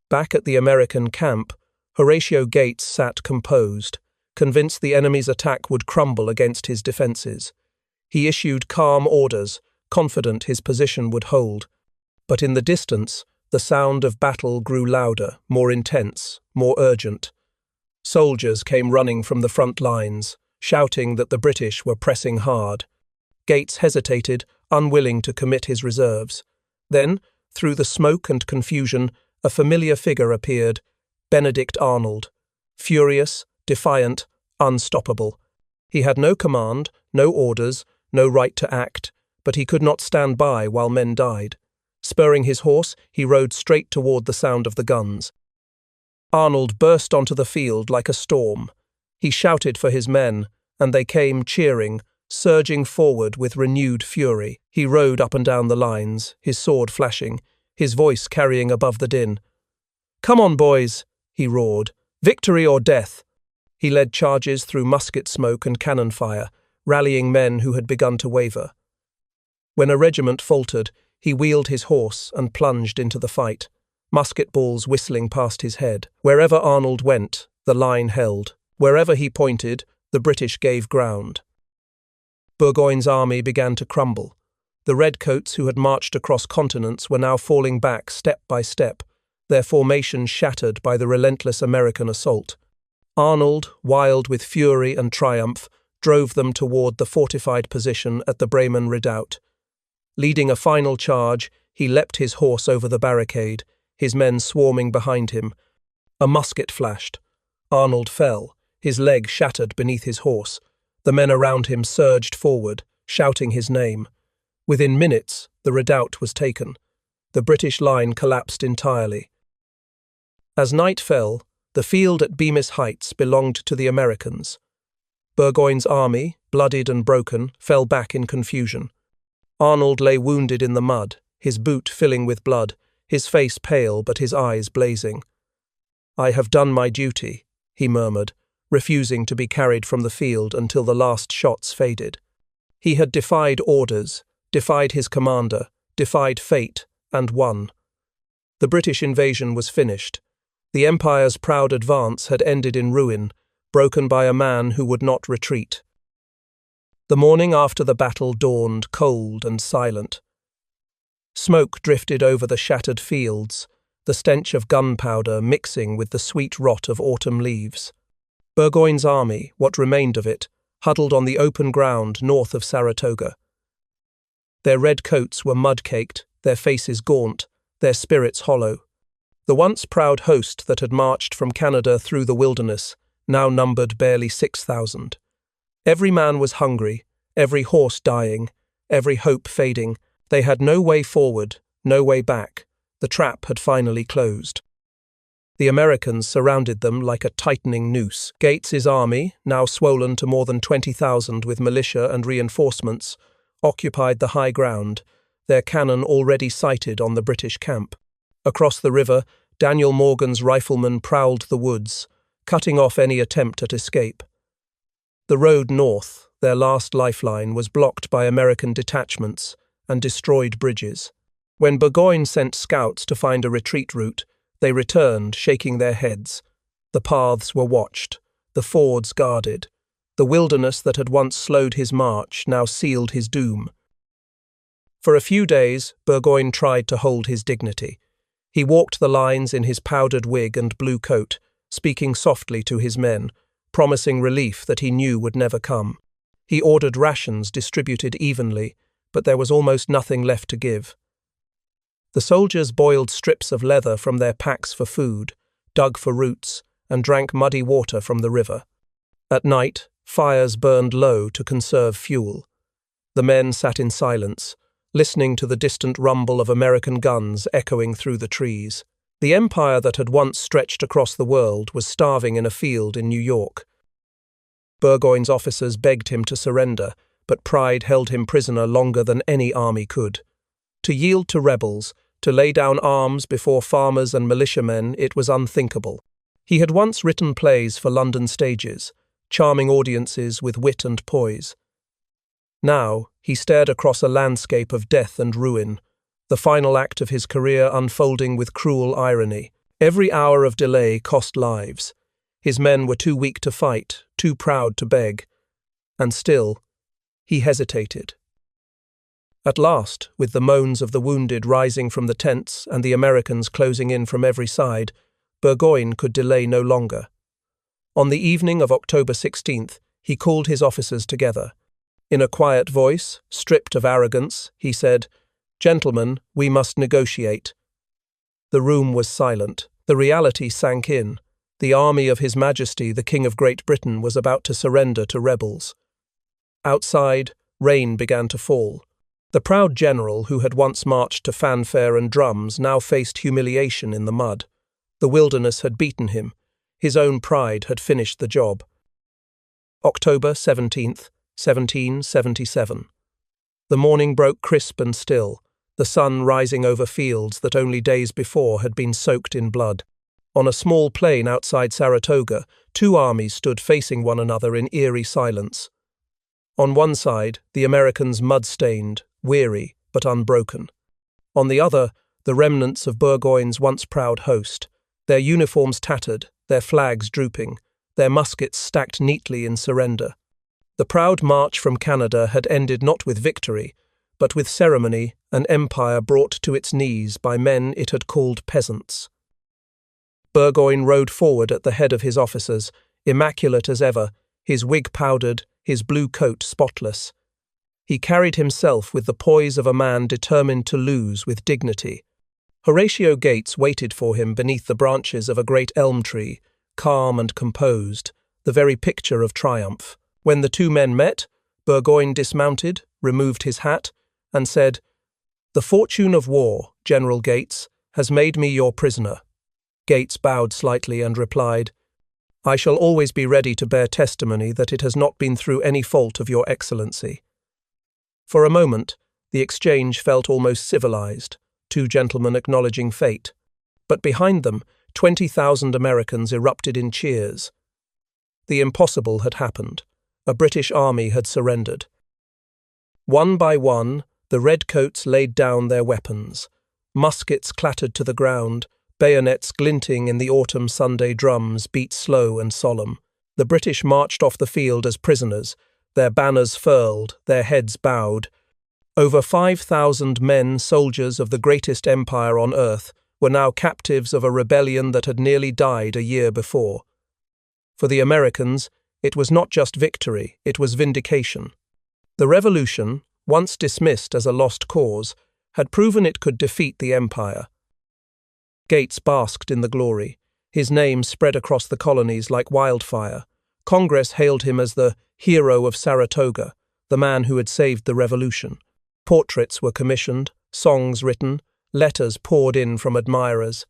Back at the American camp, Horatio Gates sat composed, convinced the enemy's attack would crumble against his defences. He issued calm orders, confident his position would hold. But in the distance, the sound of battle grew louder, more intense, more urgent. Soldiers came running from the front lines, shouting that the British were pressing hard. Gates hesitated, unwilling to commit his reserves. Then, through the smoke and confusion, a familiar figure appeared, Benedict Arnold. Furious, defiant, unstoppable. He had no command, no orders, no right to act, but he could not stand by while men died. Spurring his horse, he rode straight toward the sound of the guns. Arnold burst onto the field like a storm. He shouted for his men, and they came cheering, surging forward with renewed fury. He rode up and down the lines, his sword flashing, his voice carrying above the din. "Come on, boys," he roared. "Victory or death." He led charges through musket smoke and cannon fire, rallying men who had begun to waver. When a regiment faltered, he wheeled his horse and plunged into the fight, musket balls whistling past his head. Wherever Arnold went, the line held. Wherever he pointed, the British gave ground. Burgoyne's army began to crumble. The redcoats who had marched across continents were now falling back step by step, their formation shattered by the relentless American assault. Arnold, wild with fury and triumph, drove them toward the fortified position at the Bremen Redoubt. Leading a final charge, he leapt his horse over the barricade, his men swarming behind him. A musket flashed. Arnold fell, his leg shattered beneath his horse. The men around him surged forward, shouting his name. Within minutes, the redoubt was taken. The British line collapsed entirely. As night fell, the field at Bemis Heights belonged to the Americans. Burgoyne's army, bloodied and broken, fell back in confusion. Arnold lay wounded in the mud, his boot filling with blood, his face pale but his eyes blazing. "I have done my duty," he murmured, refusing to be carried from the field until the last shots faded. He had defied orders, defied his commander, defied fate, and won. The British invasion was finished. The Empire's proud advance had ended in ruin, broken by a man who would not retreat. The morning after the battle dawned cold and silent. Smoke drifted over the shattered fields, the stench of gunpowder mixing with the sweet rot of autumn leaves. Burgoyne's army, what remained of it, huddled on the open ground north of Saratoga. Their red coats were mud-caked, their faces gaunt, their spirits hollow. The once proud host that had marched from Canada through the wilderness now numbered barely 6,000. Every man was hungry, every horse dying, every hope fading. They had no way forward, no way back. The trap had finally closed. The Americans surrounded them like a tightening noose. Gates's army, now swollen to more than 20,000 with militia and reinforcements, occupied the high ground, their cannon already sighted on the British camp. Across the river, Daniel Morgan's riflemen prowled the woods, cutting off any attempt at escape. The road north, their last lifeline, was blocked by American detachments and destroyed bridges. When Burgoyne sent scouts to find a retreat route, they returned, shaking their heads. The paths were watched, the fords guarded. The wilderness that had once slowed his march now sealed his doom. For a few days, Burgoyne tried to hold his dignity. He walked the lines in his powdered wig and blue coat, speaking softly to his men, promising relief that he knew would never come. He ordered rations distributed evenly, but there was almost nothing left to give. The soldiers boiled strips of leather from their packs for food, dug for roots, and drank muddy water from the river. At night, fires burned low to conserve fuel. The men sat in silence, listening to the distant rumble of American guns echoing through the trees. The empire that had once stretched across the world was starving in a field in New York. Burgoyne's officers begged him to surrender, but pride held him prisoner longer than any army could. To yield to rebels, to lay down arms before farmers and militiamen, it was unthinkable. He had once written plays for London stages, charming audiences with wit and poise. Now, he stared across a landscape of death and ruin, the final act of his career unfolding with cruel irony. Every hour of delay cost lives. His men were too weak to fight, too proud to beg. And still, he hesitated. At last, with the moans of the wounded rising from the tents and the Americans closing in from every side, Burgoyne could delay no longer. On the evening of October 16th, he called his officers together. In a quiet voice, stripped of arrogance, he said, "Gentlemen, we must negotiate." The room was silent. The reality sank in. The army of His Majesty, the King of Great Britain, was about to surrender to rebels. Outside, rain began to fall. The proud general who had once marched to fanfare and drums now faced humiliation in the mud. The wilderness had beaten him. His own pride had finished the job. October 17th, 1777. The morning broke crisp and still, the sun rising over fields that only days before had been soaked in blood. On a small plain outside Saratoga, two armies stood facing one another in eerie silence. On one side, the Americans mud-stained, weary, but unbroken. On the other, the remnants of Burgoyne's once proud host, their uniforms tattered, their flags drooping, their muskets stacked neatly in surrender. The proud march from Canada had ended not with victory, but with ceremony, an empire brought to its knees by men it had called peasants. Burgoyne rode forward at the head of his officers, immaculate as ever, his wig powdered, his blue coat spotless. He carried himself with the poise of a man determined to lose with dignity. Horatio Gates waited for him beneath the branches of a great elm tree, calm and composed, the very picture of triumph. When the two men met, Burgoyne dismounted, removed his hat, and said, "The fortune of war, General Gates, has made me your prisoner." Gates bowed slightly and replied, "I shall always be ready to bear testimony that it has not been through any fault of your excellency." For a moment, the exchange felt almost civilized, two gentlemen acknowledging fate. But behind them, 20,000 Americans erupted in cheers. The impossible had happened. A British army had surrendered. One by one, the redcoats laid down their weapons. Muskets clattered to the ground, bayonets glinting in the autumn Sunday drums beat slow and solemn. The British marched off the field as prisoners, their banners furled, their heads bowed. Over 5,000 men, soldiers of the greatest empire on earth, were now captives of a rebellion that had nearly died a year before. For the Americans, it was not just victory, it was vindication. The revolution, once dismissed as a lost cause, had proven it could defeat the empire. Gates basked in the glory. His name spread across the colonies like wildfire. Congress hailed him as the hero of Saratoga, the man who had saved the revolution. Portraits were commissioned, songs written, letters poured in from admirers.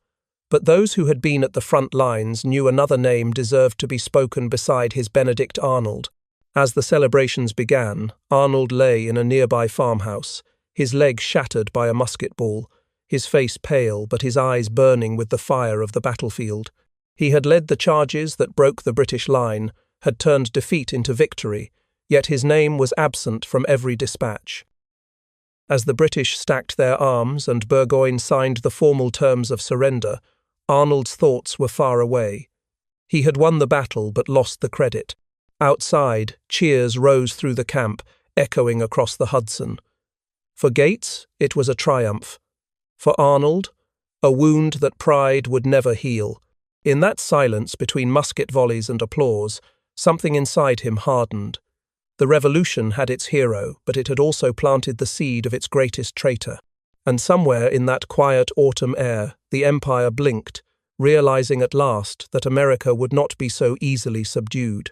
But those who had been at the front lines knew another name deserved to be spoken beside his Benedict Arnold. As the celebrations began, Arnold lay in a nearby farmhouse, his leg shattered by a musket ball, his face pale but his eyes burning with the fire of the battlefield. He had led the charges that broke the British line, had turned defeat into victory, yet his name was absent from every dispatch. As the British stacked their arms and Burgoyne signed the formal terms of surrender, Arnold's thoughts were far away. He had won the battle but lost the credit. Outside, cheers rose through the camp, echoing across the Hudson. For Gates, it was a triumph. For Arnold, a wound that pride would never heal. In that silence between musket volleys and applause, something inside him hardened. The revolution had its hero, but it had also planted the seed of its greatest traitor. And somewhere in that quiet autumn air, the empire blinked, realizing at last that America would not be so easily subdued.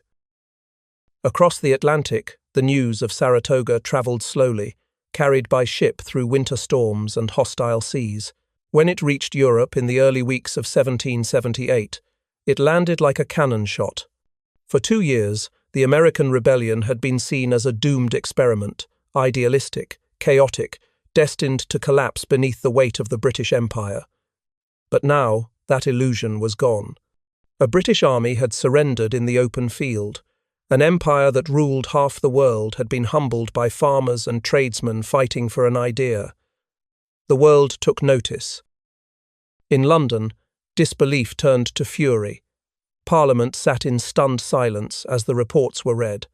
Across the Atlantic, the news of Saratoga traveled slowly, carried by ship through winter storms and hostile seas. When it reached Europe in the early weeks of 1778, it landed like a cannon shot. For 2 years, the American rebellion had been seen as a doomed experiment, idealistic, chaotic, destined to collapse beneath the weight of the British Empire. But now, that illusion was gone. A British army had surrendered in the open field. An empire that ruled half the world had been humbled by farmers and tradesmen fighting for an idea. The world took notice. In London, disbelief turned to fury. Parliament sat in stunned silence as the reports were read.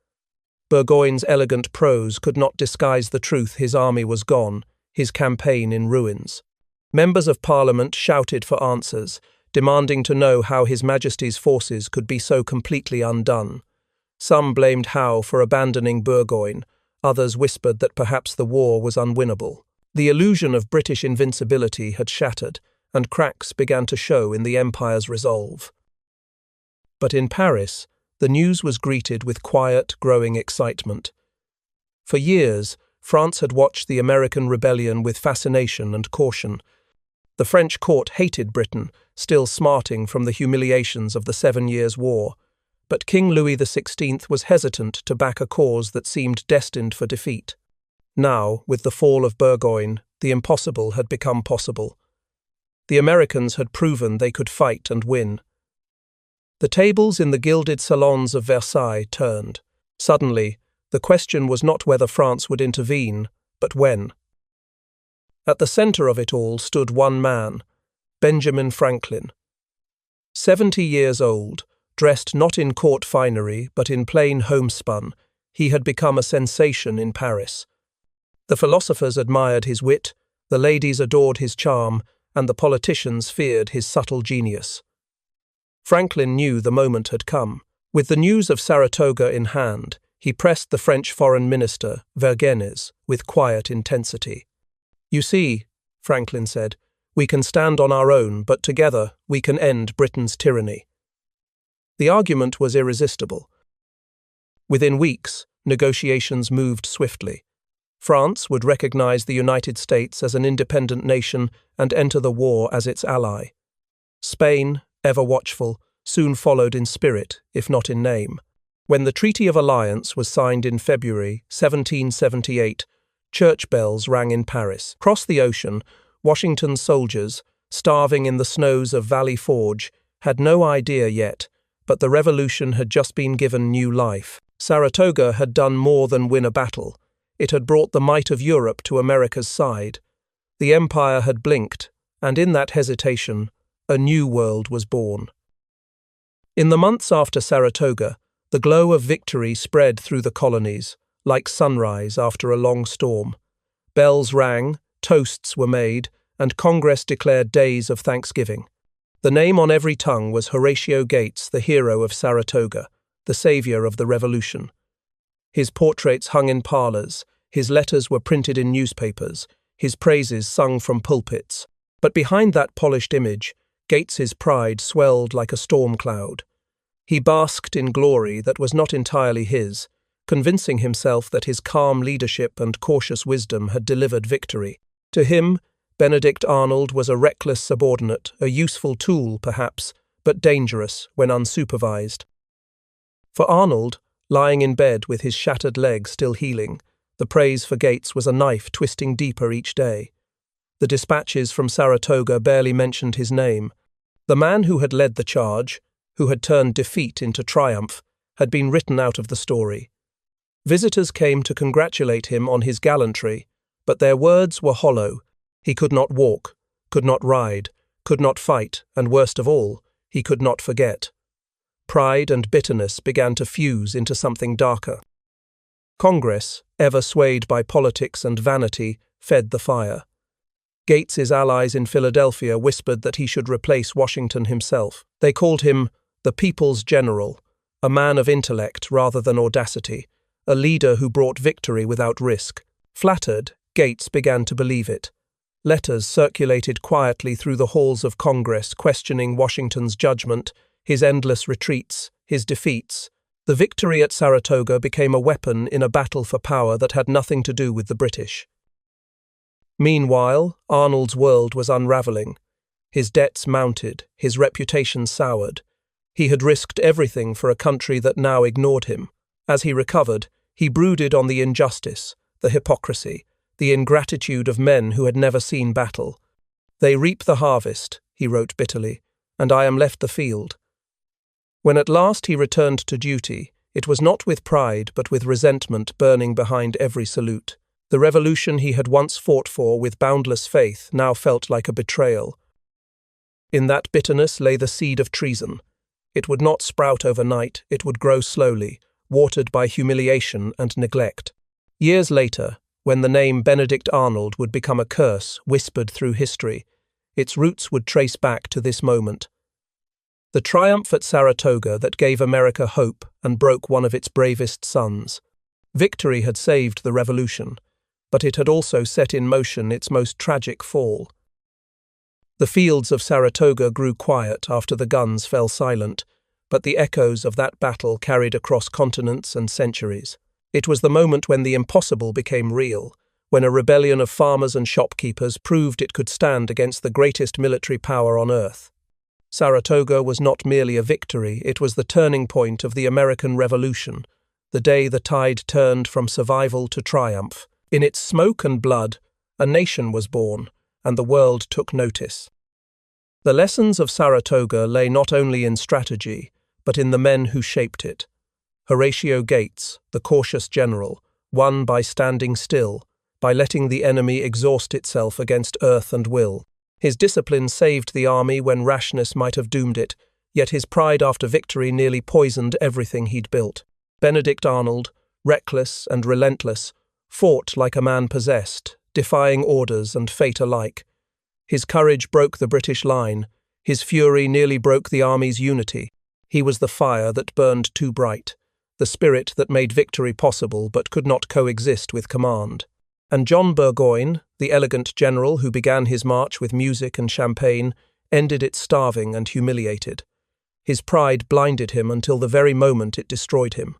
Burgoyne's elegant prose could not disguise the truth: his army was gone, his campaign in ruins. Members of Parliament shouted for answers, demanding to know how His Majesty's forces could be so completely undone. Some blamed Howe for abandoning Burgoyne, others whispered that perhaps the war was unwinnable. The illusion of British invincibility had shattered, and cracks began to show in the empire's resolve. But in Paris, the news was greeted with quiet, growing excitement. For years, France had watched the American rebellion with fascination and caution. The French court hated Britain, still smarting from the humiliations of the 7 Years' War. But King Louis XVI was hesitant to back a cause that seemed destined for defeat. Now, with the fall of Burgoyne, the impossible had become possible. The Americans had proven they could fight and win. The tables in the gilded salons of Versailles turned. Suddenly, the question was not whether France would intervene, but when. At the center of it all stood one man, Benjamin Franklin. 70 years old, dressed not in court finery but in plain homespun, he had become a sensation in Paris. The philosophers admired his wit, the ladies adored his charm, and the politicians feared his subtle genius. Franklin knew the moment had come. With the news of Saratoga in hand, he pressed the French foreign minister, Vergennes, with quiet intensity. "You see," Franklin said, "we can stand on our own, but together we can end Britain's tyranny." The argument was irresistible. Within weeks, negotiations moved swiftly. France would recognize the United States as an independent nation and enter the war as its ally. Spain, ever watchful, soon followed in spirit, if not in name. When the Treaty of Alliance was signed in February 1778, church bells rang in Paris. Across the ocean, Washington's soldiers, starving in the snows of Valley Forge, had no idea yet, but the revolution had just been given new life. Saratoga had done more than win a battle. It had brought the might of Europe to America's side. The empire had blinked, and in that hesitation, a new world was born. In the months after Saratoga, the glow of victory spread through the colonies, like sunrise after a long storm. Bells rang, toasts were made, and Congress declared days of thanksgiving. The name on every tongue was Horatio Gates, the hero of Saratoga, the savior of the Revolution. His portraits hung in parlors, his letters were printed in newspapers, his praises sung from pulpits. But behind that polished image, Gates's pride swelled like a storm cloud. He basked in glory that was not entirely his, convincing himself that his calm leadership and cautious wisdom had delivered victory. To him, Benedict Arnold was a reckless subordinate, a useful tool, perhaps, but dangerous when unsupervised. For Arnold, lying in bed with his shattered leg still healing, the praise for Gates was a knife twisting deeper each day. The dispatches from Saratoga barely mentioned his name. The man who had led the charge, who had turned defeat into triumph, had been written out of the story. Visitors came to congratulate him on his gallantry, but their words were hollow. He could not walk, could not ride, could not fight, and worst of all, he could not forget. pride and bitterness began to fuse into something darker. Congress, ever swayed by politics and vanity, fed the fire. Gates's allies in Philadelphia whispered that he should replace Washington himself. They called him the People's General, a man of intellect rather than audacity, a leader who brought victory without risk. Flattered, Gates began to believe it. Letters circulated quietly through the halls of Congress questioning Washington's judgment, his endless retreats, his defeats. The victory at Saratoga became a weapon in a battle for power that had nothing to do with the British. Meanwhile, Arnold's world was unraveling. His debts mounted, his reputation soured. He had risked everything for a country that now ignored him. As he recovered, he brooded on the injustice, the hypocrisy, the ingratitude of men who had never seen battle. "They reap the harvest," he wrote bitterly, "and I am left the field." When at last he returned to duty, it was not with pride but with resentment burning behind every salute. The revolution he had once fought for with boundless faith now felt like a betrayal. In that bitterness lay the seed of treason. It would not sprout overnight, it would grow slowly, watered by humiliation and neglect. Years later, when the name Benedict Arnold would become a curse whispered through history, its roots would trace back to this moment. The triumph at Saratoga that gave America hope and broke one of its bravest sons. Victory had saved the revolution, but it had also set in motion its most tragic fall. The fields of Saratoga grew quiet after the guns fell silent, but the echoes of that battle carried across continents and centuries. It was the moment when the impossible became real, when a rebellion of farmers and shopkeepers proved it could stand against the greatest military power on earth. Saratoga was not merely a victory, it was the turning point of the American Revolution, the day the tide turned from survival to triumph. In its smoke and blood, a nation was born, and the world took notice. The lessons of Saratoga lay not only in strategy, but in the men who shaped it. Horatio Gates, the cautious general, won by standing still, by letting the enemy exhaust itself against earth and will. His discipline saved the army when rashness might have doomed it, yet his pride after victory nearly poisoned everything he'd built. Benedict Arnold, reckless and relentless, fought like a man possessed, defying orders and fate alike. His courage broke the British line, his fury nearly broke the army's unity. He was the fire that burned too bright, the spirit that made victory possible but could not coexist with command. And John Burgoyne, the elegant general who began his march with music and champagne, ended it starving and humiliated. His pride blinded him until the very moment it destroyed him.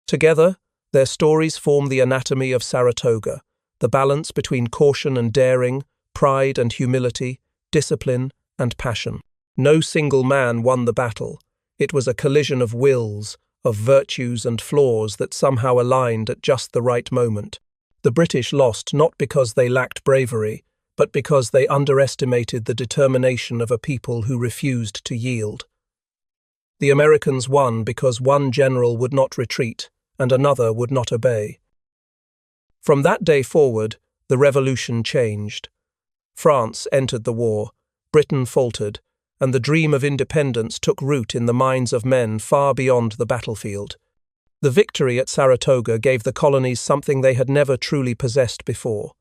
Together, their stories form the anatomy of Saratoga, the balance between caution and daring, pride and humility, discipline and passion. No single man won the battle. It was a collision of wills, of virtues and flaws that somehow aligned at just the right moment. The British lost not because they lacked bravery, but because they underestimated the determination of a people who refused to yield. The Americans won because one general would not retreat and another would not obey. From that day forward, the revolution changed. France entered the war, Britain faltered, and the dream of independence took root in the minds of men far beyond the battlefield. The victory at Saratoga gave the colonies something they had never truly possessed before: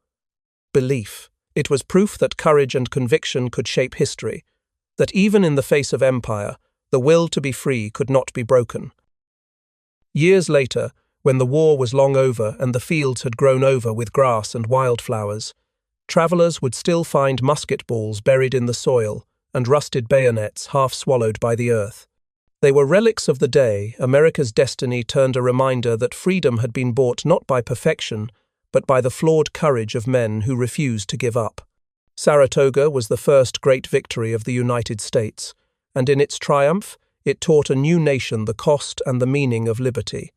belief. It was proof that courage and conviction could shape history, that even in the face of empire, the will to be free could not be broken. Years later, when the war was long over and the fields had grown over with grass and wildflowers, travellers would still find musket balls buried in the soil and rusted bayonets half swallowed by the earth. They were relics of the day America's destiny turned a reminder that freedom had been bought not by perfection, but by the flawed courage of men who refused to give up. Saratoga was the first great victory of the United States, and in its triumph, it taught a new nation the cost and the meaning of liberty.